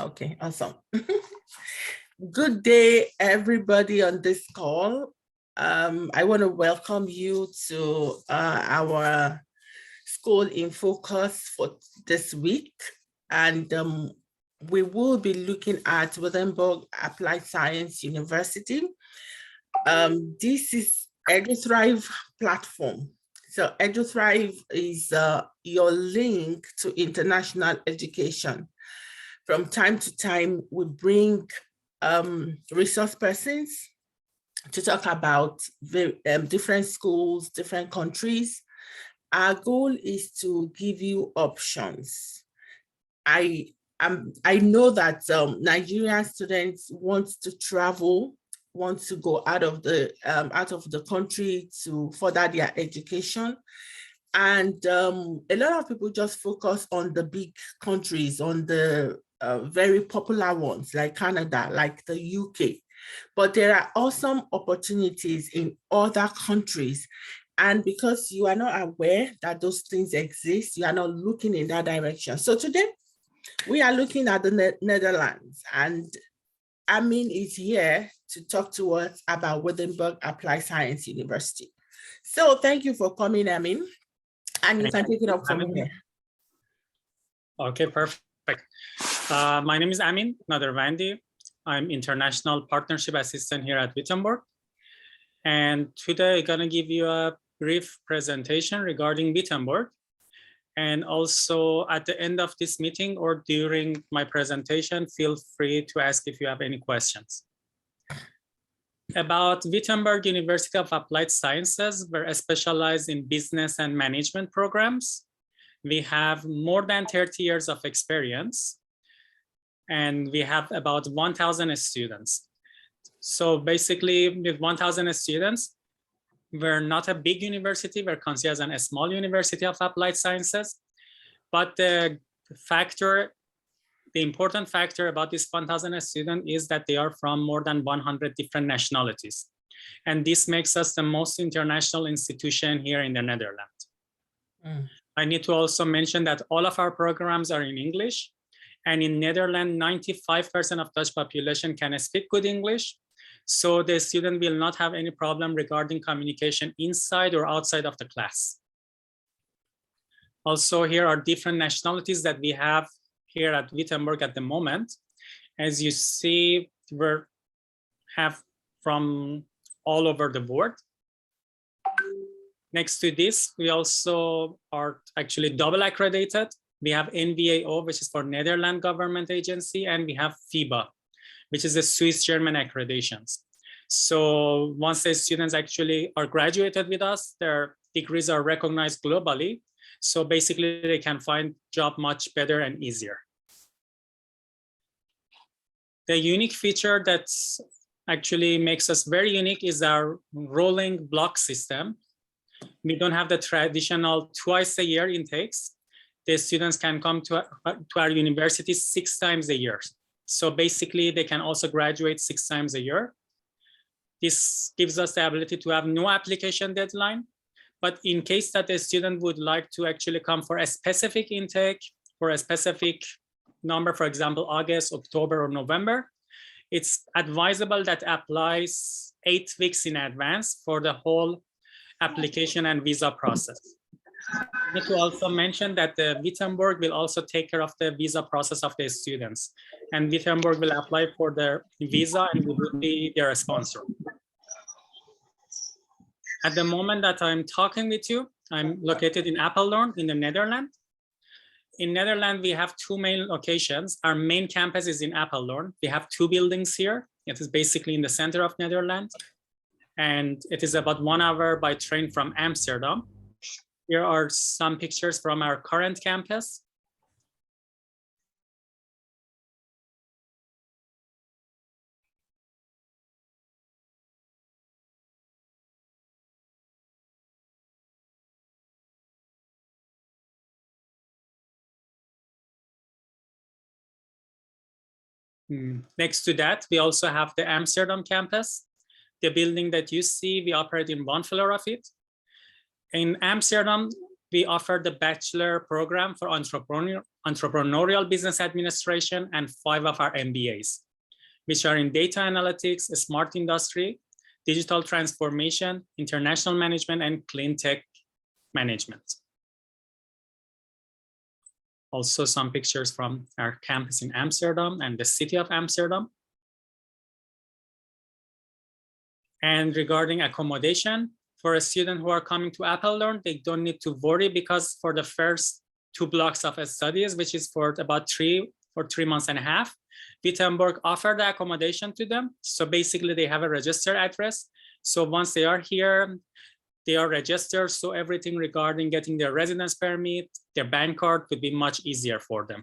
Okay, awesome. Good day, everybody on this call. I want to welcome you to our School in Focus for this week. And we will be looking at Wittenberg Applied Science University. This is EduThrive platform. So EduThrive is your link to international education. From time to time, we bring resource persons to talk about different schools, different countries. Our goal is to give you options. I know that Nigerian students want to travel, want to go out of the country to further their education. And a lot of people just focus on the big countries, on the very popular ones like Canada, like the UK. But there are awesome opportunities in other countries. And because you are not aware that those things exist, you are not looking in that direction. So today, we are looking at the Netherlands, and Amin is here to talk to us about Wittenberg Applied Science University. So thank you for coming, Amin. And you can take it up from here. Okay, perfect. My name is Amin Nadervandi. I'm International Partnership Assistant here at Wittenborg. And today I'm gonna give you a brief presentation regarding Wittenborg. And also at the end of this meeting or during my presentation, feel free to ask if you have any questions. About Wittenberg University of Applied Sciences, we're specialized in business and management programs. We have more than 30 years of experience, and we have about 1,000 students. So basically, with 1,000 students, we're not a big university, we're considered as a small university of applied sciences. But the important factor about this 1,000 students is that they are from more than 100 different nationalities. And this makes us the most international institution here in the Netherlands. I need to also mention that all of our programs are in English. And in Netherlands, 95% of Dutch population can speak good English. So the student will not have any problem regarding communication inside or outside of the class. Also, here are different nationalities that we have here at Wittenberg at the moment. As you see, we have from all over the world. Next to this, we also are actually double accredited. We have NVAO, which is for Netherlands Government Agency, and we have FIBA, which is the Swiss-German accreditations. So once the students actually are graduated with us, their degrees are recognized globally. So basically they can find job much better and easier. The unique feature that actually makes us very unique is our rolling block system. We don't have the traditional twice a year intakes. The students can come to our university 6 times a year. So basically they can also graduate 6 times a year. This gives us the ability to have no application deadline. But in case that the student would like to actually come for a specific intake for a specific number, for example, August, October, or November, it's advisable that applies 8 weeks in advance for the whole application and visa process. I need to also mention that the Wittenberg will also take care of the visa process of the students, and Wittenberg will apply for their visa and we will be their sponsor. At the moment that I'm talking with you, I'm located in Apeldoorn in the Netherlands. In Netherlands, we have 2 main locations. Our main campus is in Apeldoorn. We have 2 buildings here. It is basically in the center of Netherlands. And it is about 1 hour by train from Amsterdam. Here are some pictures from our current campus. Next to that, we also have the Amsterdam campus. The building that you see, we operate in 1 floor of it. In Amsterdam, we offer the bachelor program for entrepreneurial business administration and 5 of our MBAs, which are in data analytics, smart industry, digital transformation, international management, and clean tech management. Also some pictures from our campus in Amsterdam and the city of Amsterdam. And regarding accommodation, for a student who are coming to Apeldoorn, they don't need to worry because for the first 2 blocks of studies, which is for about 3 months and a half, Wittenberg offered the accommodation to them. So basically they have a registered address. So once they are here, they are registered. So everything regarding getting their residence permit, their bank card would be much easier for them.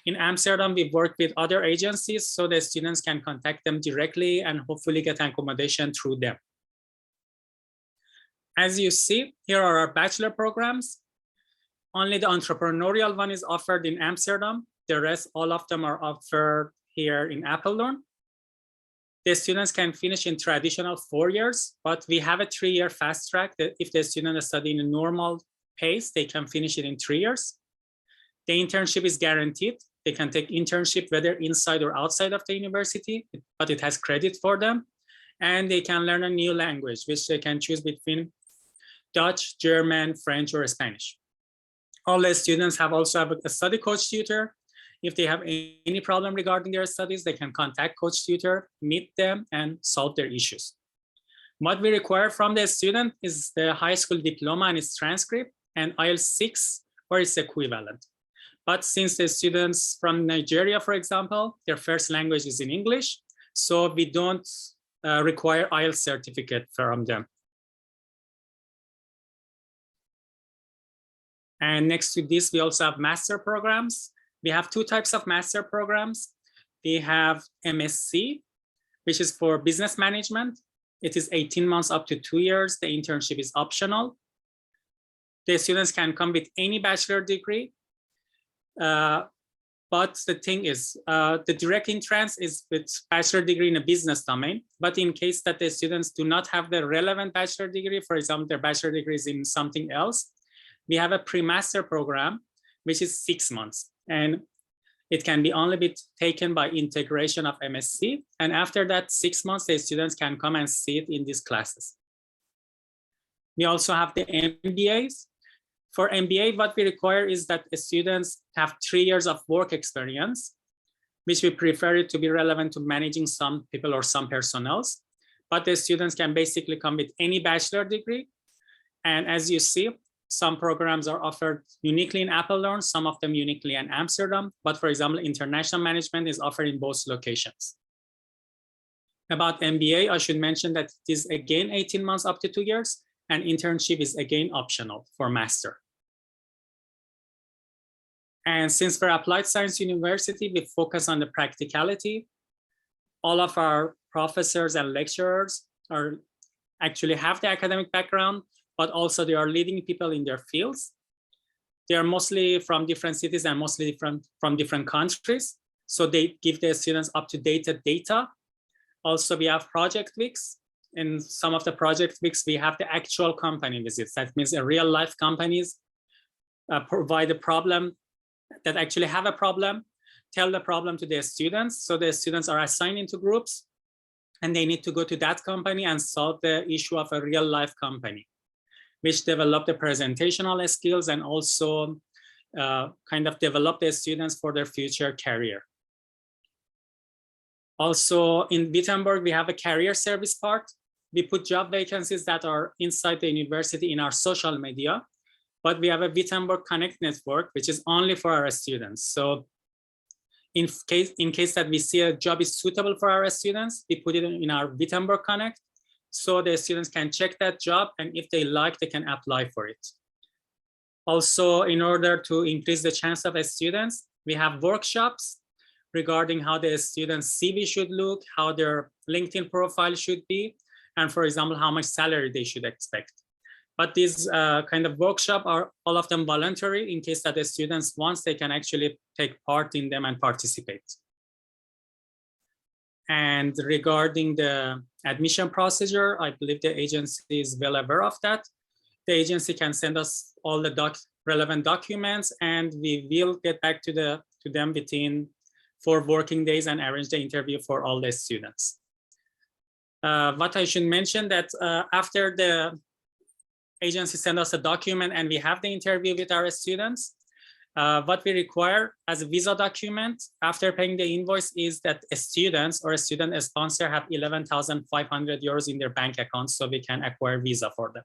In Amsterdam, we work with other agencies so the students can contact them directly and hopefully get accommodation through them. As you see, here are our bachelor programs. Only the entrepreneurial one is offered in Amsterdam. The rest, all of them are offered here in Apeldoorn. The students can finish in traditional 4 years, but we have a 3-year fast track that if the student is studying a normal pace, they can finish it in 3 years. The internship is guaranteed. They can take internship whether inside or outside of the university, but it has credit for them. And they can learn a new language, which they can choose between Dutch, German, French, or Spanish. All the students also have a study coach tutor. If they have any problem regarding their studies, they can contact coach tutor, meet them, and solve their issues. What we require from the student is the high school diploma and its transcript and IELTS 6 or its equivalent. But since the students from Nigeria, for example, their first language is in English, so we don't require IELTS certificate from them. And next to this, we also have master programs. We have 2 types of master programs. We have MSc, which is for business management. It is 18 months up to 2 years. The internship is optional. The students can come with any bachelor degree. But the thing is, the direct entrance is with bachelor degree in a business domain. But in case that the students do not have the relevant bachelor degree, for example, their bachelor degree is in something else, we have a pre-master program, which is 6 months. And it can be only taken by integration of MSc. And after that 6 months, the students can come and sit in these classes. We also have the MBAs. For MBA, what we require is that the students have 3 years of work experience, which we prefer it to be relevant to managing some people or some personnels. But the students can basically come with any bachelor degree. And as you see, some programs are offered uniquely in Apeldoorn, some of them uniquely in Amsterdam. But for example, international management is offered in both locations. About MBA, I should mention that it is again 18 months up to 2 years, and internship is again optional for master. And since we're Applied Science University, we focus on the practicality. All of our professors and lecturers actually have the academic background, but also they are leading people in their fields. They are mostly from different cities and mostly from different countries. So they give their students up-to-date data. Also, we have project weeks. In some of the project weeks, we have the actual company visits. That means real life companies provide a problem that actually have a problem, tell the problem to their students. So the students are assigned into groups and they need to go to that company and solve the issue of a real life company, which develop the presentational skills and also kind of develop the students for their future career. Also in Wittenberg, we have a career service part. We put job vacancies that are inside the university in our social media, but we have a Wittenberg Connect network, which is only for our students. So in case that we see a job is suitable for our students, we put it in our Wittenberg Connect, so the students can check that job, and if they like, they can apply for it. Also, in order to increase the chance of students, we have workshops regarding how the student's CV should look, how their LinkedIn profile should be, and for example, how much salary they should expect. But these kind of workshops are all of them voluntary. In case that the students want, they can actually take part in them and participate. And regarding the admission procedure, I believe the agency is well aware of that. the agency can send us all the relevant documents, and we will get back to them within 4 working days and arrange the interview for all the students. What I should mention that after the agency send us a document and we have the interview with our students, what we require as a visa document after paying the invoice is that students or a student sponsor have 11,500 euros in their bank account, so we can acquire visa for them.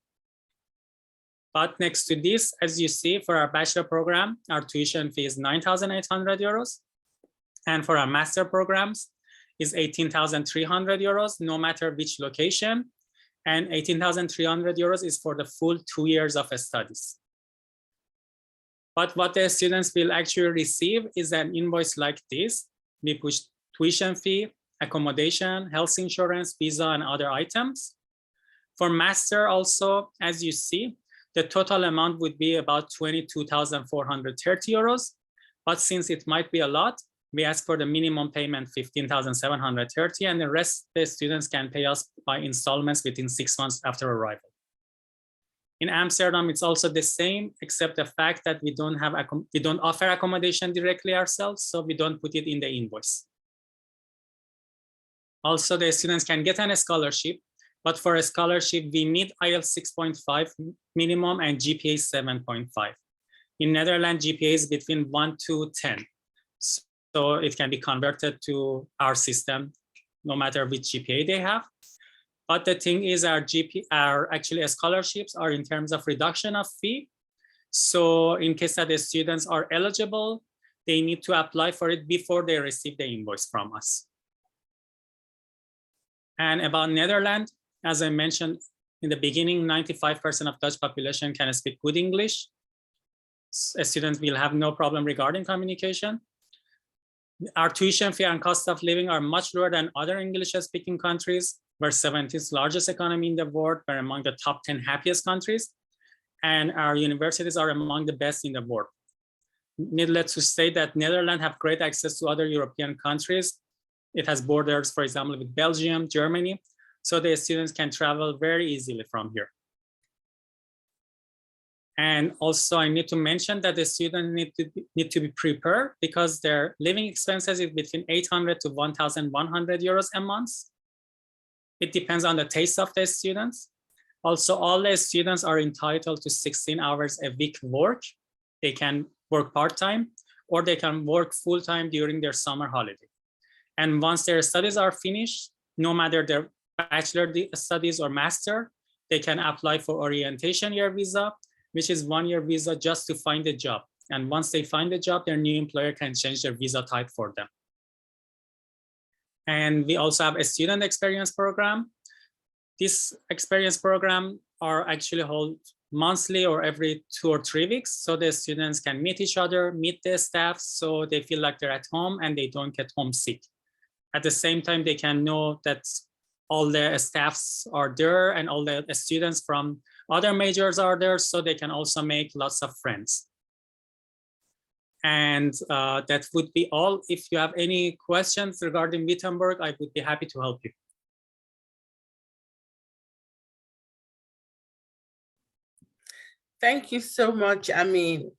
But next to this, as you see, for our bachelor program, our tuition fee is 9,800 euros. And for our master programs is 18,300 euros, no matter which location. And 18,300 euros is for the full 2 years of studies. But what the students will actually receive is an invoice like this. We push tuition fee, accommodation, health insurance, visa, and other items. For master also, as you see, the total amount would be about 22,430 euros. But since it might be a lot, we ask for the minimum payment 15,730, and the rest the students can pay us by installments within 6 months after arrival. In Amsterdam, it's also the same, except the fact that we don't offer accommodation directly ourselves, so we don't put it in the invoice. Also, the students can get a scholarship, but for a scholarship, we need IELTS 6.5 minimum and GPA 7.5. In Netherlands, GPA is between 1 to 10. So it can be converted to our system, no matter which GPA they have. But the thing is, our actually scholarships are in terms of reduction of fee. So in case that the students are eligible, they need to apply for it before they receive the invoice from us. And about Netherlands, as I mentioned in the beginning, 95% of Dutch population can speak good English. Students will have no problem regarding communication. Our tuition fee and cost of living are much lower than other English-speaking countries. We're 17th largest economy in the world. We're among the top 10 happiest countries. And our universities are among the best in the world. Needless to say that Netherlands have great access to other European countries. It has borders, for example, with Belgium, Germany. So the students can travel very easily from here. And also I need to mention that the students need to be prepared because their living expenses is between 800 to 1,100 euros a month. It depends on the taste of the students. Also, all the students are entitled to 16 hours a week work. They can work part-time or they can work full-time during their summer holiday. And once their studies are finished, no matter their bachelor studies or master, they can apply for orientation year visa, which is 1-year visa just to find a job. And once they find a job, their new employer can change their visa type for them. And we also have a student experience program. This experience program are actually held monthly or every 2 or 3 weeks. So the students can meet each other, meet the staff, so they feel like they're at home and they don't get homesick. At the same time, they can know that all the staffs are there and all the students from other majors are there, so they can also make lots of friends. And that would be all. If you have any questions regarding Wittenberg, I would be happy to help you. Thank you so much, Amin.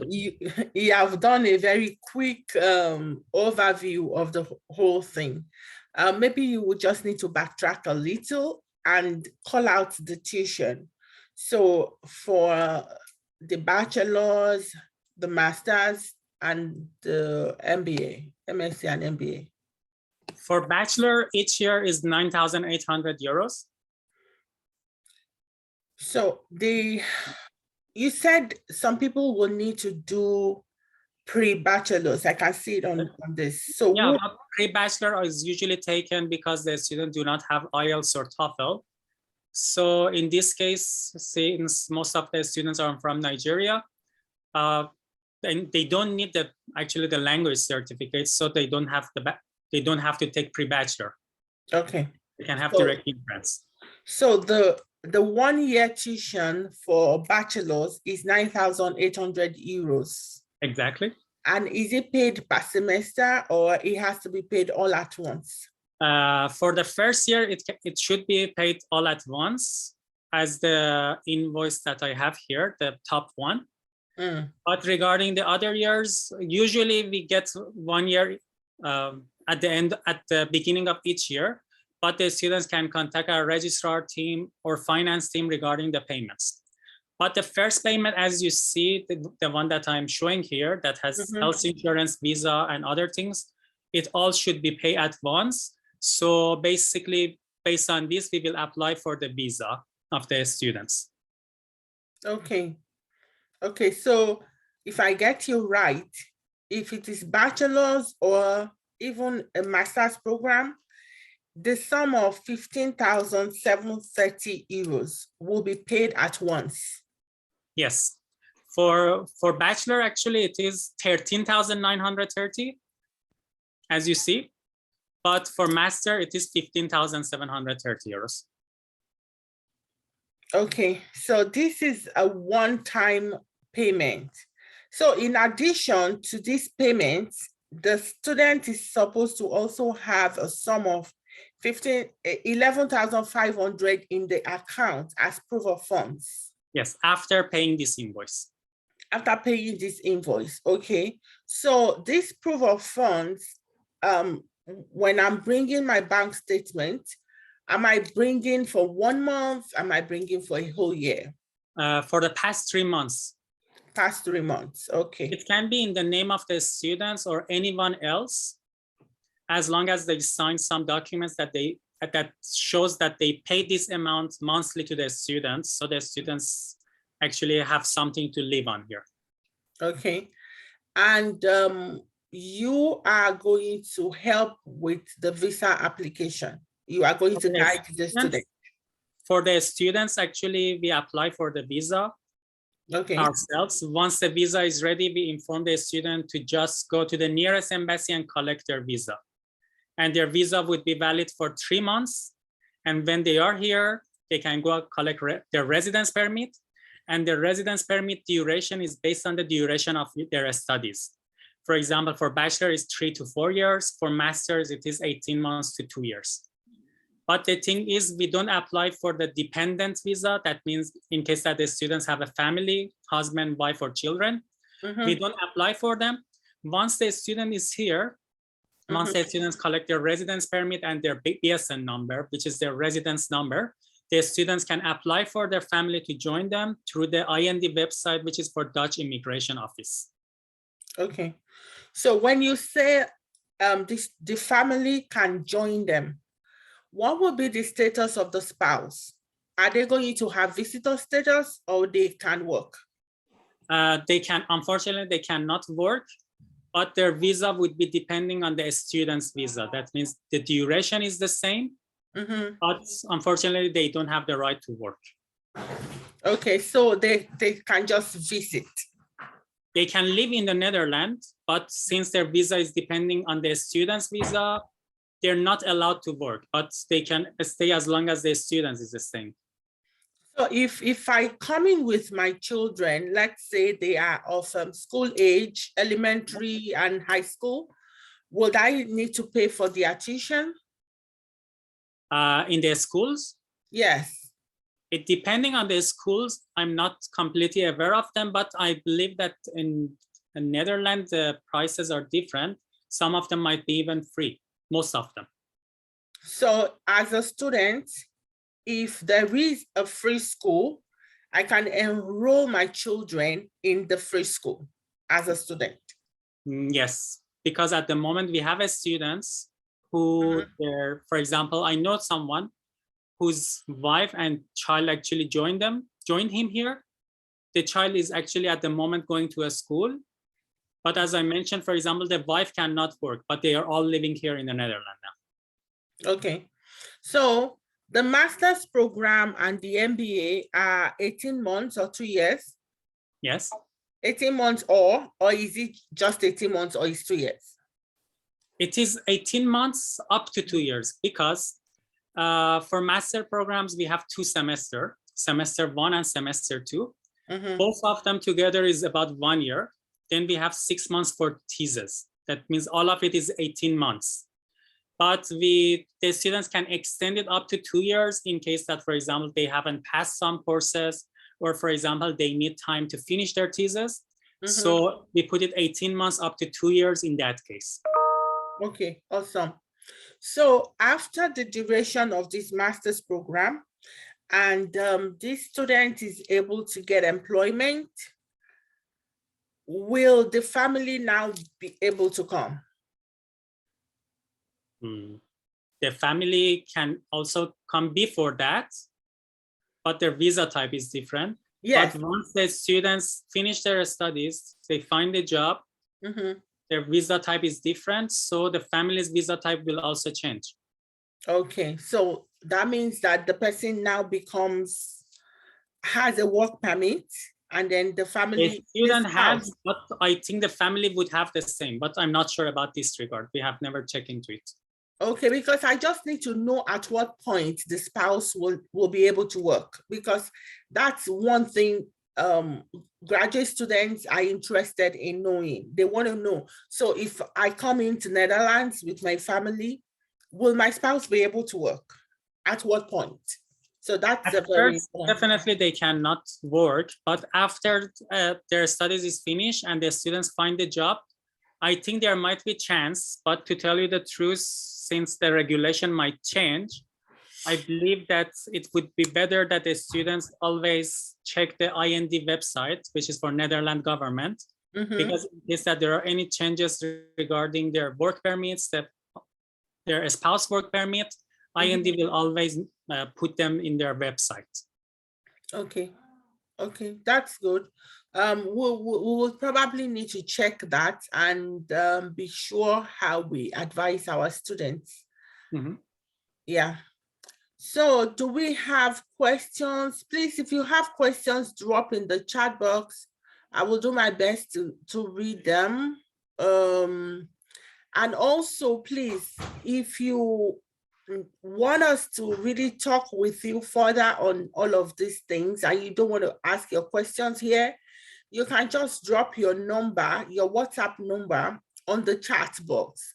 You have done a very quick overview of the whole thing. Maybe you would just need to backtrack a little and call out the tuition. So for the bachelor's, the master's, and the MBA, MSc and MBA. For bachelor, each year is 9,800 euros. So you said some people will need to do pre-bachelor's. I can see it on this. So yeah, pre-bachelor is usually taken because the students do not have IELTS or TOEFL. So in this case, since most of the students are from Nigeria, and they don't need the language certificate, so they don't have to take pre-bachelor. Okay. They can have direct entrance. So the 1-year tuition for bachelor's is 9,800 euros. Exactly. And is it paid per semester or it has to be paid all at once? For the first year, it should be paid all at once. as the invoice that I have here, the top one. But regarding the other years, usually we get 1 year at the beginning of each year, but the students can contact our registrar team or finance team regarding the payments. But the first payment, as you see, the one that I'm showing here that has health insurance, visa, and other things, it all should be paid at once. So basically, based on this, we will apply for the visa of the students. Okay. Okay, so if I get you right, if it is bachelor's or even a master's program, the sum of 15,730 euros will be paid at once. Yes. For bachelor, actually, it is 13,930, as you see. But for master, it is 15,730 euros. Okay, so this is a one-time payment. So in addition to this payment, the student is supposed to also have a sum of 11,500 in the account as proof of funds. Yes, after paying this invoice. After paying this invoice, okay. So this proof of funds, when I'm bringing my bank statement, am I bringing for 1 month? Am I bringing for a whole year? For the past 3 months. Past 3 months, okay. It can be in the name of the students or anyone else, as long as they sign some documents that shows that they pay this amount monthly to the students, so the students actually have something to live on here. Okay, and you are going to help with the visa application. You are going to guide the student. For the students, actually, we apply for the visa ourselves. Once the visa is ready, we inform the student to just go to the nearest embassy and collect their visa. And their visa would be valid for 3 months. And when they are here, they can go collect their residence permit. And the residence permit duration is based on the duration of their studies. For example, for bachelor, it's 3 to 4 years. For masters, it is 18 months to 2 years. But the thing is, we don't apply for the dependent visa. That means in case that the students have a family, husband, wife, or children, we don't apply for them. Once the student is here, once the students collect their residence permit and their BSN number, which is their residence number, the students can apply for their family to join them through the IND website, which is for Dutch Immigration Office. Okay. So when you say the family can join them, what will be the status of the spouse? Are they going to have visitor status or they can work? Unfortunately, they cannot work, but their visa would be depending on the student's visa. That means the duration is the same, but unfortunately, they don't have the right to work. Okay, so they can just visit. They can live in the Netherlands, but since their visa is depending on the student's visa, they're not allowed to work, but they can stay as long as the student is the same. So if I come in with my children, let's say they are of school age, elementary and high school, would I need to pay for their tuition? In the schools? Yes. It depending on the schools, I'm not completely aware of them, but I believe that in Netherlands, the prices are different. Some of them might be even free, most of them. So as a student, if there is a free school, I can enroll my children in the free school as a student. Yes, because at the moment we have students who, for example, I know someone whose wife and child actually joined him here. The child is actually at the moment going to a school. But as I mentioned, for example, the wife cannot work, but they are all living here in the Netherlands now. Okay, so the master's program and the MBA are 18 months or 2 years? Yes. 18 months or is it just 18 months or is 2 years? It is 18 months up to 2 years because for master programs, we have 2 semesters, semester 1 and semester 2. Both of them together is about 1 year. Then we have 6 months for thesis. That means all of it is 18 months. but the students can extend it up to 2 years in case that, for example, they haven't passed some courses, or for example, they need time to finish their thesis. So we put it 18 months up to 2 years in that case. Okay, awesome. So after the duration of this master's program, and this student is able to get employment, will the family now be able to come? The family can also come before that, but their visa type is different. Yes. But once the students finish their studies, they find a job, their visa type is different, so the family's visa type will also change. Okay, so that means that the person now has a work permit, and then the family. The student has, but I think the family would have the same, but I'm not sure about this regard. We have never checked into it. Okay, because I just need to know at what point the spouse will be able to work, because that's one thing graduate students are interested in knowing. They want to know. So if I come into Netherlands with my family, will my spouse be able to work? At what point? So that's At first, definitely they cannot work, but after their studies is finished and the students find a job, I think there might be chance, but to tell you the truth, since the regulation might change, I believe that it would be better that the students always check the IND website, which is for Netherlands government, because in case that there are any changes regarding their work permits, their spouse work permit, IND will always put them in their website. Okay, okay, that's good. We will probably need to check that and be sure how we advise our students. Yeah. So do we have questions? Please, if you have questions, drop in the chat box. I will do my best to read them. And also, please, if you want us to really talk with you further on all of these things and you don't want to ask your questions here, you can just drop your number, your WhatsApp number on the chat box.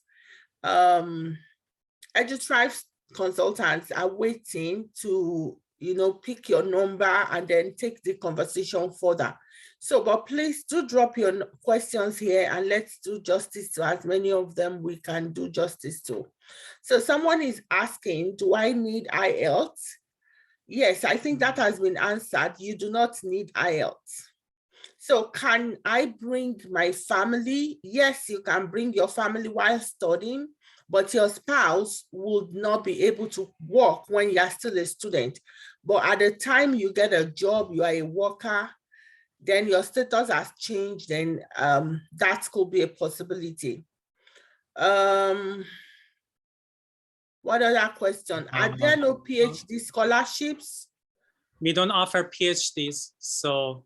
EduThrive consultants are waiting to, pick your number and then take the conversation further. So, but please do drop your questions here and let's do justice to as many of them we can do justice to. So someone is asking, do I need IELTS? Yes, I think that has been answered. You do not need IELTS. So can I bring my family? Yes, you can bring your family while studying, but your spouse would not be able to work when you're still a student. But at the time you get a job, you are a worker, then your status has changed, then that could be a possibility. What other question? Are there no PhD scholarships? We don't offer PhDs, so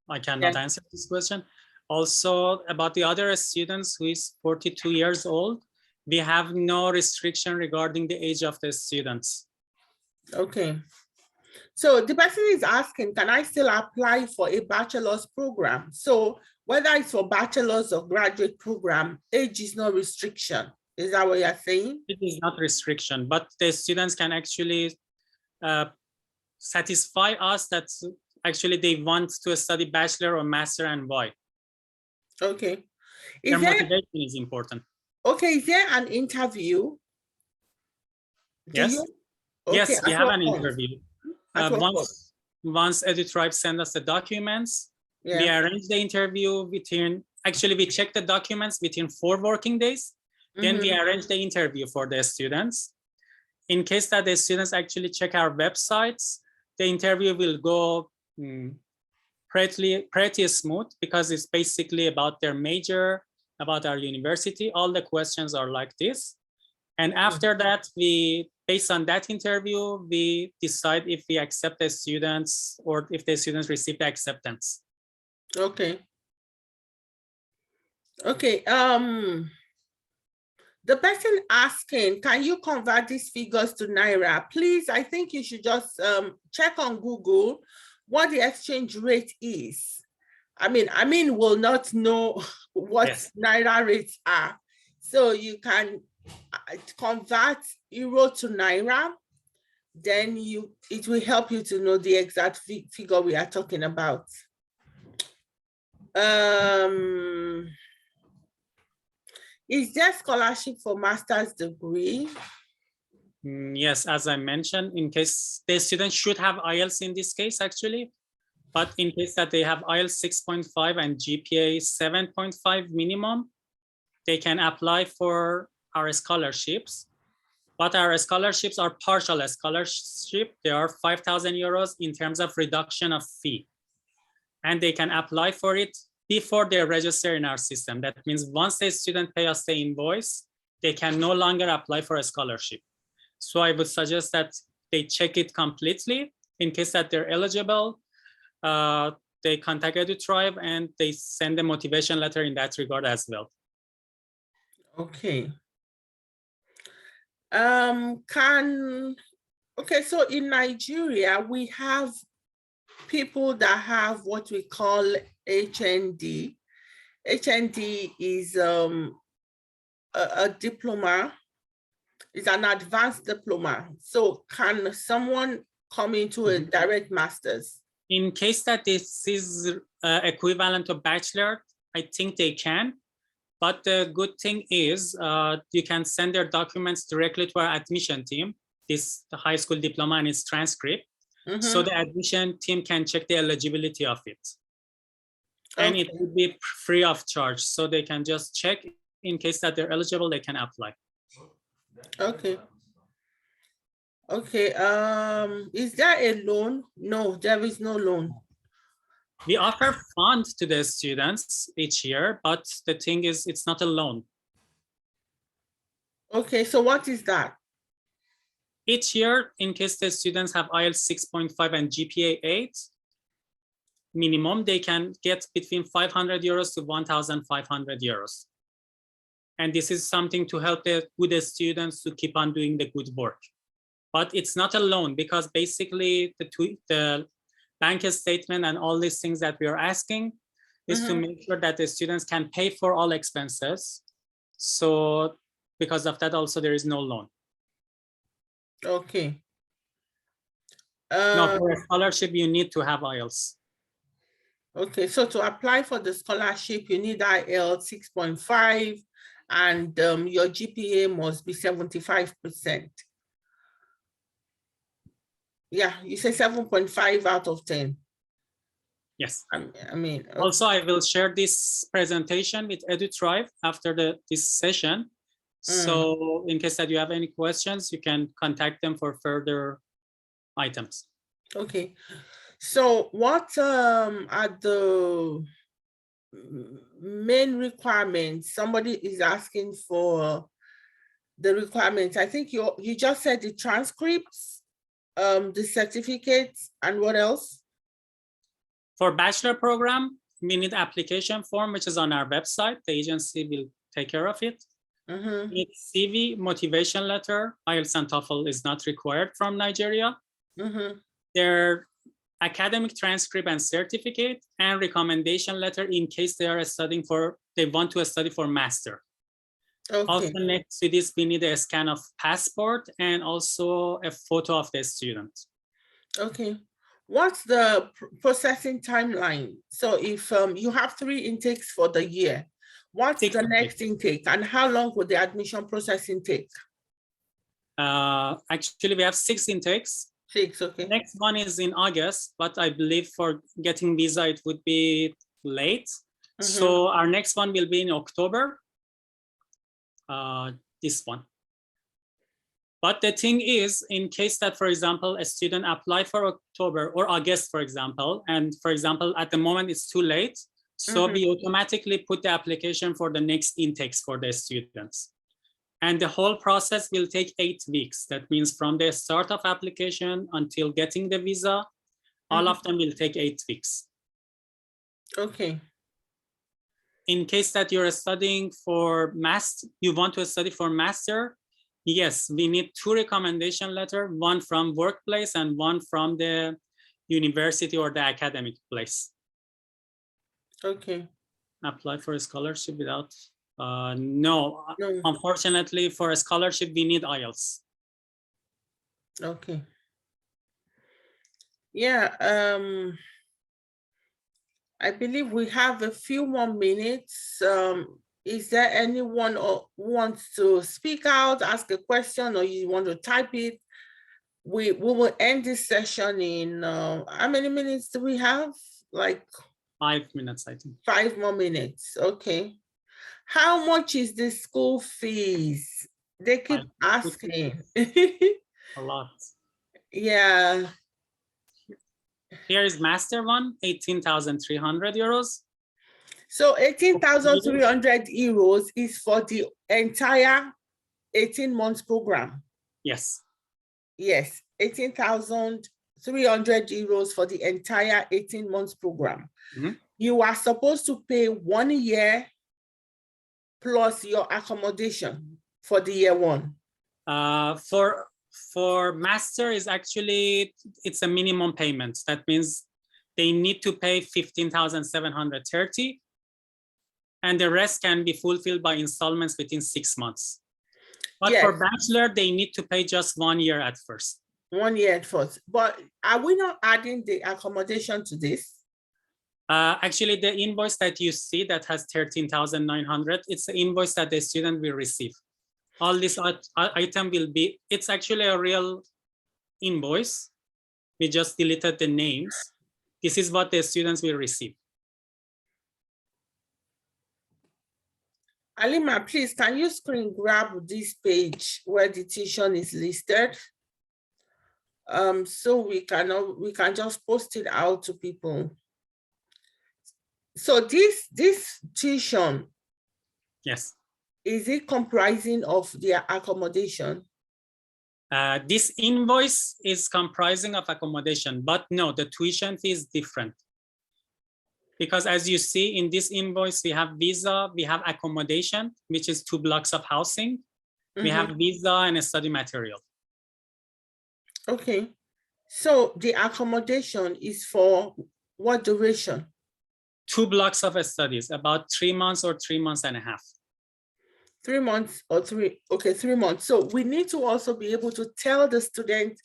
I cannot answer this question. Also, about the other students who is 42 years old, we have no restriction regarding the age of the students. Okay. So the person is asking, can I still apply for a bachelor's program? So whether it's for bachelor's or graduate program, age is no restriction. Is that what you're saying? It is not restriction, but the students can actually satisfy us that actually they want to study bachelor or master and why. Okay. Their motivation is important. Okay, is there an interview? Yes. Okay, yes, we have an interview. Once EduThrive send us the documents, we arrange the interview actually we check the documents within 4 working days. Then we arrange the interview for the students. In case that the students actually check our websites, the interview will go pretty smooth because it's basically about their major, about our university. All the questions are like this. And after that, based on that interview, we decide if we accept the students or if the students receive the acceptance. Okay. Okay. The person asking, can you convert these figures to Naira? Please, I think you should just check on Google what the exchange rate is. Amin will not know what Naira rates are. So you can convert euro to naira, then it will help you to know the exact figure we are talking about. Is there scholarship for master's degree? Yes, as I mentioned, in case the students should have IELTS in this case, actually, but in case that they have IELTS 6.5 and GPA 7.5 minimum, they can apply for our scholarships. But our scholarships are partial scholarship. They are 5,000 euros in terms of reduction of fee. And they can apply for it before they register in our system. That means once the student pay us the invoice, they can no longer apply for a scholarship. So I would suggest that they check it completely. In case that they're eligible, they contact EduTribe and they send a motivation letter in that regard as well. Okay. Okay, so in Nigeria, we have people that have what we call HND. HND is a diploma, is an advanced diploma. So can someone come into a direct master's? In case that this is equivalent to bachelor, I think they can. But the good thing is you can send their documents directly to our admission team, this high school diploma and its transcript. So the admission team can check the eligibility of it. And it will be free of charge. So they can just check in case that they're eligible, they can apply. Okay. Okay. Is there a loan? No, there is no loan. We offer funds to the students each year, but the thing is, it's not a loan. Okay, so what is that? Each year, in case the students have IELTS 6.5 and GPA 8, minimum, they can get between 500 euros to 1,500 euros. And this is something to help the good students to keep on doing the good work. But it's not a loan because basically the bank statement and all these things that we are asking is to make sure that the students can pay for all expenses. So because of that, also there is no loan. Okay. No, for a scholarship, you need to have IELTS. Okay, so to apply for the scholarship, you need IELTS 6.5 and your GPA must be 75%. Yeah, you say 7.5 out of 10. Yes. I mean, okay. Also, I will share this presentation with EduTribe after this session. So in case that you have any questions, you can contact them for further items. Okay. So what are the main requirements? Somebody is asking for the requirements. I think you just said the transcripts, the certificates, and what else? For bachelor program, we need application form, which is on our website. The agency will take care of it. We need CV, motivation letter. IELTS and TOEFL is not required from Nigeria. Their academic transcript and certificate, and recommendation letter in case they want to study for master. Okay. Also next to this, we need a scan of passport and also a photo of the student. Okay. What's the processing timeline? So if you have 3 intakes for the year, what's the next intake and how long would the admission processing take? Actually, we have 6 intakes. 6, okay. Next one is in August, but I believe for getting visa, it would be late. So our next one will be in October, this one. But the thing is, in case that, for example, a student apply for October or August, for example, and for example, at the moment it's too late, so we automatically put the application for the next intakes for the students. And the whole process will take 8 weeks. That means from the start of application until getting the visa, all of them will take 8 weeks. Okay. In case that you're studying for master, you want to study for master, yes, we need 2 recommendation letters, one from workplace and one from the university or the academic place. Okay. Apply for a scholarship without No, No. unfortunately, for a scholarship, we need IELTS. Okay. Yeah, I believe we have a few more minutes. Is there anyone who wants to speak out, ask a question, or you want to type it? We will end this session in, how many minutes do we have? Like 5 minutes, I think. 5 more minutes, okay. How much is the school fees? They keep asking. A lot. Yeah. Here is master one, 18,300 euros. So 18,300 euros is for the entire 18 months program. Yes. Yes, 18,300 euros for the entire 18 months program. Mhm. You are supposed to pay 1 year plus your accommodation for the year one. For master is actually, it's a minimum payment. That means they need to pay 15,730, and the rest can be fulfilled by installments within 6 months. But Yes. for bachelor, they need to pay just 1 year at first. 1 year at first. But are we not adding the accommodation to this? Actually, the invoice that you see that has 13,900, it's the invoice that the student will receive. All this item will be, it's actually a real invoice. We just deleted the names. This is what the students will receive. Alima, please, can you screen grab this page where the tuition is listed? So we can just post it out to people. So this tuition, Yes. is it comprising of their accommodation? This invoice is comprising of accommodation, but no, the tuition fee is different. Because as you see in this invoice, we have visa, we have accommodation, which is 2 blocks of housing. We have visa and a study material. Okay. So the accommodation is for what duration? 2 blocks of studies, about 3 months or 3 months and a half. 3 months or 3, okay, 3 months. So we need to also be able to tell the student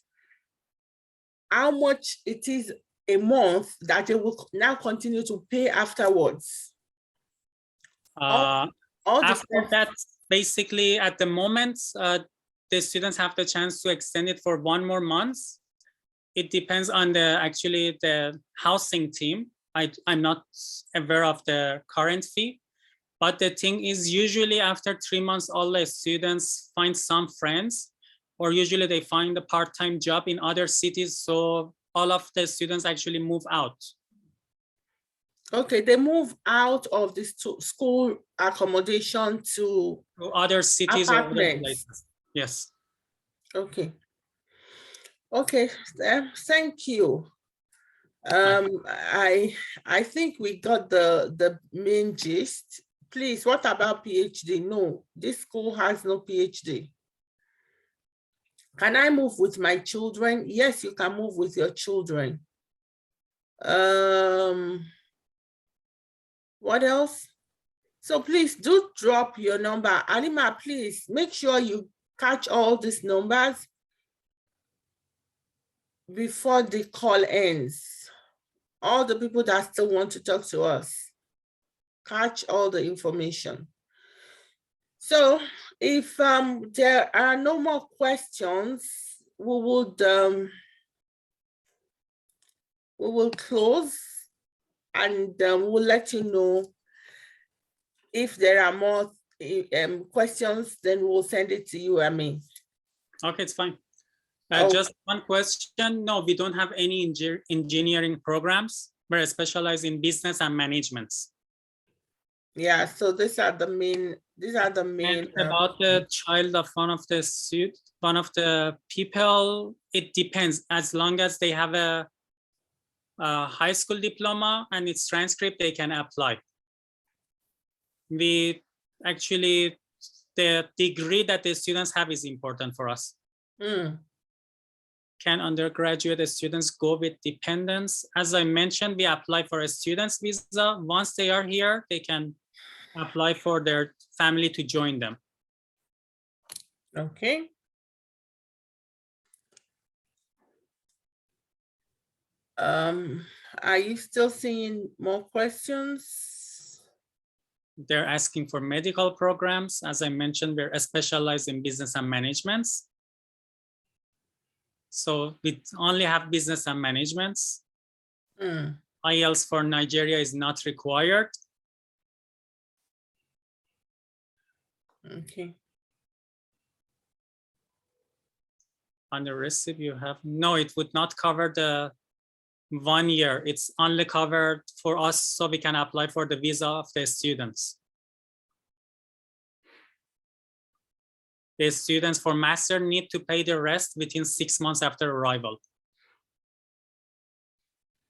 how much it is a month that they will now continue to pay afterwards. After that, basically at the moment, the students have the chance to extend it for 1 more month. It depends on the housing team. I'm not aware of the current fee, but the thing is usually after 3 months, all the students find some friends, or usually they find a part-time job in other cities. So all of the students actually move out. Okay, they move out of this school accommodation to other cities or other apartments. places. Yes. Okay. Okay, thank you. I think we got the main gist. Please, what about PhD? No, this school has no PhD. Can I move with my children? Yes, you can move with your children. What else? So please do drop your number. Alima, please make sure you catch all these numbers before the call ends. All the people that still want to talk to us, catch all the information. So if there are no more questions, we will close, and we'll let you know if there are more questions, then we'll send it to you, Amin. Okay, it's fine. Just one question. No, we don't have any engineering programs. We're specialized in business and management. Yeah, so these are the main. And about the child of one of the people, it depends. As long as they have a high school diploma and its transcript, they can apply. We actually, the degree that the students have is important for us. Can undergraduate students go with dependents? As I mentioned, we apply for a student's visa. Once they are here, they can apply for their family to join them. Okay. Are you still seeing more questions? They're asking for medical programs. As I mentioned, we're specialized in business and management. So we only have business and management. IELTS for Nigeria is not required. Okay. On the receipt you have, no, it would not cover the 1 year. It's only covered for us so we can apply for the visa of the students. The students for master need to pay the rest within 6 months after arrival.